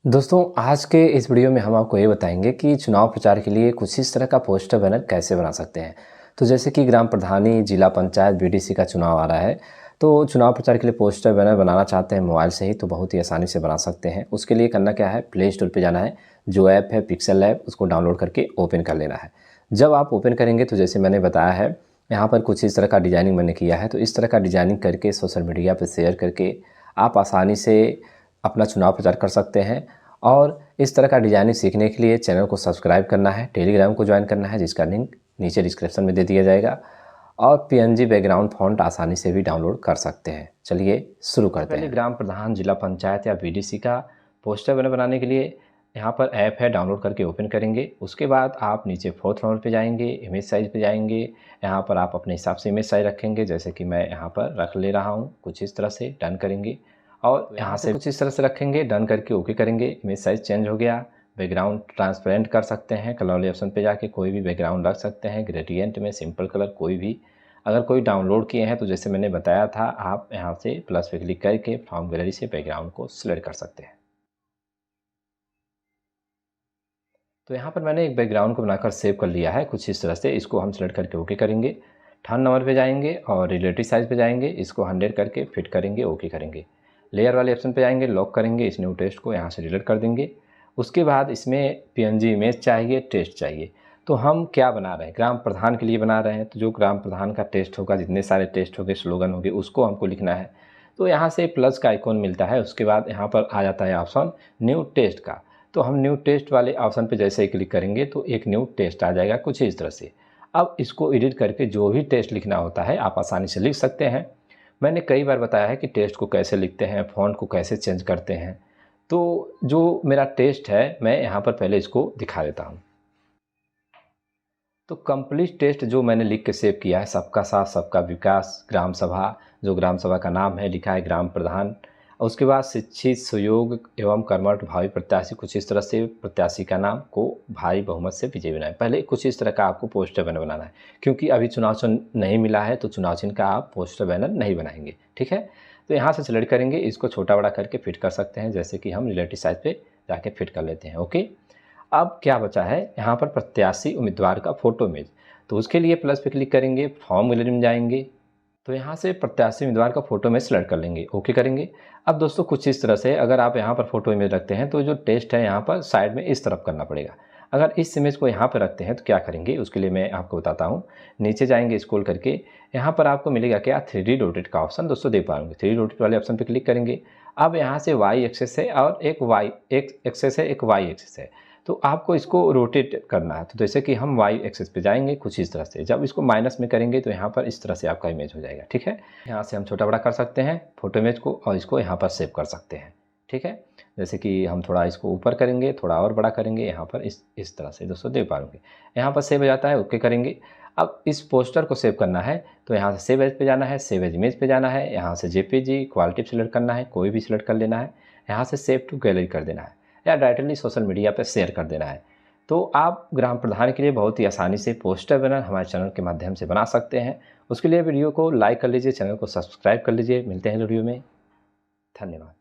दोस्तों आज के इस वीडियो में हम आपको ये बताएंगे कि चुनाव प्रचार के लिए कुछ इस तरह का पोस्टर बैनर कैसे बना सकते हैं। तो जैसे कि ग्राम प्रधानी, जिला पंचायत, बीडीसी का चुनाव आ रहा है, तो चुनाव प्रचार के लिए पोस्टर बैनर बनाना चाहते हैं मोबाइल से ही, तो बहुत ही आसानी से बना सकते हैं। उसके लिए करना क्या है, प्ले स्टोर पर जाना है, जो ऐप है पिक्सल ऐप, उसको डाउनलोड करके ओपन कर लेना है। जब आप ओपन करेंगे तो जैसे मैंने बताया है, यहाँ पर कुछ इस तरह का डिजाइनिंग मैंने किया है। तो इस तरह का डिजाइनिंग करके सोशल मीडिया पर शेयर करके आप आसानी से अपना चुनाव प्रचार कर सकते हैं। और इस तरह का डिजाइनिंग सीखने के लिए चैनल को सब्सक्राइब करना है, टेलीग्राम को ज्वाइन करना है, जिसका लिंक नीचे डिस्क्रिप्शन में दे दिया जाएगा। और पीएनजी बैकग्राउंड फॉन्ट आसानी से भी डाउनलोड कर सकते हैं। चलिए शुरू करते हैं। ग्राम प्रधान, जिला पंचायत या बीडीसी का पोस्टर बनाने के लिए यहाँ पर ऐप है, डाउनलोड करके ओपन करेंगे। उसके बाद आप नीचे 4th नंबर पे जाएंगे, इमेज साइज़ पे जाएंगे। यहाँ पर आप अपने हिसाब से इमेज साइज़ रखेंगे, जैसे कि मैं यहाँ पर रख ले रहा हूँ कुछ इस तरह से। डन करेंगे और यहाँ से कुछ इस तरह से रखेंगे। डन करके ओके करेंगे। इमेज साइज़ चेंज हो गया। बैकग्राउंड ट्रांसपेरेंट कर सकते हैं, कलर वाले ऑप्शन पे जाके कोई भी बैकग्राउंड रख सकते हैं, ग्रेडियंट में, सिंपल कलर कोई भी। अगर कोई डाउनलोड किए हैं तो जैसे मैंने बताया था, आप यहाँ से प्लस पे क्लिक करके फ्रॉम गैलरी से बैकग्राउंड को सिलेक्ट कर सकते हैं। तो यहाँ पर मैंने एक बैकग्राउंड को बनाकर सेव कर लिया है कुछ इस तरह से। इसको हम सेलेक्ट करके ओके करेंगे। 3rd नंबर पे जाएंगे और रिलेटिव साइज़ पे जाएंगे, इसको 100 करके फिट करेंगे, ओके करेंगे। लेयर वाले ऑप्शन पे जाएंगे, लॉक करेंगे, इस न्यू टेस्ट को यहाँ से डिलीट कर देंगे। उसके बाद इसमें पीएनजी इमेज चाहिए, टेस्ट चाहिए। तो हम क्या बना रहे हैं, ग्राम प्रधान के लिए बना रहे हैं। तो जो ग्राम प्रधान का टेस्ट होगा, जितने सारे टेस्ट होंगे, स्लोगन होंगे, उसको हमको लिखना है। तो यहाँ से प्लस का आइकॉन मिलता है। उसके बाद यहाँ पर आ जाता है ऑप्शन न्यू टेस्ट का। तो हम न्यू टेस्ट वाले ऑप्शन पे जैसे ही क्लिक करेंगे तो एक न्यू टेस्ट आ जाएगा कुछ इस तरह से। अब इसको एडिट करके जो भी टेस्ट लिखना होता है आप आसानी से लिख सकते हैं। मैंने कई बार बताया है कि टेस्ट को कैसे लिखते हैं, फ़ॉन्ट को कैसे चेंज करते हैं। तो जो मेरा टेस्ट है, मैं यहाँ पर पहले इसको दिखा देता हूँ। तो कंप्लीट टेस्ट जो मैंने लिख के सेव किया है, सबका साथ सबका विकास ग्राम सभा, जो ग्राम सभा का नाम है लिखा है ग्राम प्रधान। और उसके बाद शिक्षित, सुयोग एवं कर्मठ भावी प्रत्याशी, कुछ इस तरह से प्रत्याशी का नाम को भारी बहुमत से विजयी बनाए। पहले कुछ इस तरह का आपको पोस्टर बैनर बनाना है, क्योंकि अभी चुनाव चिन्ह नहीं मिला है तो चुनाव चिन्ह का आप पोस्टर बैनर नहीं बनाएंगे, ठीक है। तो यहाँ से सेलेक्ट करेंगे, इसको छोटा बड़ा करके फिट कर सकते हैं, जैसे कि हम रिलेटिव साइज पे जाके फिट कर लेते हैं। ओके, अब क्या बचा है, यहाँ पर प्रत्याशी उम्मीदवार का फोटो इमेज। तो उसके लिए प्लस पे क्लिक करेंगे, फॉर्म गैलरी में जाएंगे, तो यहाँ से प्रत्याशी उम्मीदवार का फोटो इमेज सेलेक्ट कर लेंगे, ओके करेंगे। अब दोस्तों कुछ इस तरह से अगर आप यहाँ पर फोटो इमेज रखते हैं तो जो टेस्ट है यहाँ पर साइड में इस तरफ करना पड़ेगा। अगर इस इमेज को यहाँ पर रखते हैं तो क्या करेंगे, उसके लिए मैं आपको बताता हूँ। नीचे जाएंगे, स्क्रॉल करके यहाँ पर आपको मिलेगा क्या, 3D डॉटेड का ऑप्शन। दोस्तों देख पाएंगे 3D डॉटेड वाले ऑप्शन पर क्लिक करेंगे। अब यहाँ से वाई एक्सेस है और एक वाई एक्सेस है, एक वाई एक्सेस है। तो आपको इसको रोटेट करना है। तो जैसे कि हम वाई एक्सेस पे जाएंगे कुछ इस तरह से, जब इसको माइनस में करेंगे तो यहाँ पर इस तरह से आपका इमेज हो जाएगा, ठीक है। यहाँ से हम छोटा बड़ा कर सकते हैं फोटो इमेज को और इसको यहाँ पर सेव कर सकते हैं, ठीक है। जैसे कि हम थोड़ा इसको ऊपर करेंगे, थोड़ा और बड़ा करेंगे, यहाँ पर इस तरह से दोस्तों देख पाएंगे यहाँ पर सेव हो जाता है, ओके करेंगे। अब इस पोस्टर को सेव करना है तो यहाँ से सेव एज पे जाना है, सेव एज इमेज पे जाना है, यहाँ से जेपीजी क्वालिटी सेलेक्ट करना है, कोई भी सिलेक्ट कर लेना है, यहाँ से सेव टू गैलरी कर देना है या डायरेक्टली सोशल मीडिया पर शेयर कर देना है। तो आप ग्राम प्रधान के लिए बहुत ही आसानी से पोस्टर बैनर हमारे चैनल के माध्यम से बना सकते हैं। उसके लिए वीडियो को लाइक कर लीजिए, चैनल को सब्सक्राइब कर लीजिए। मिलते हैं वीडियो में, धन्यवाद।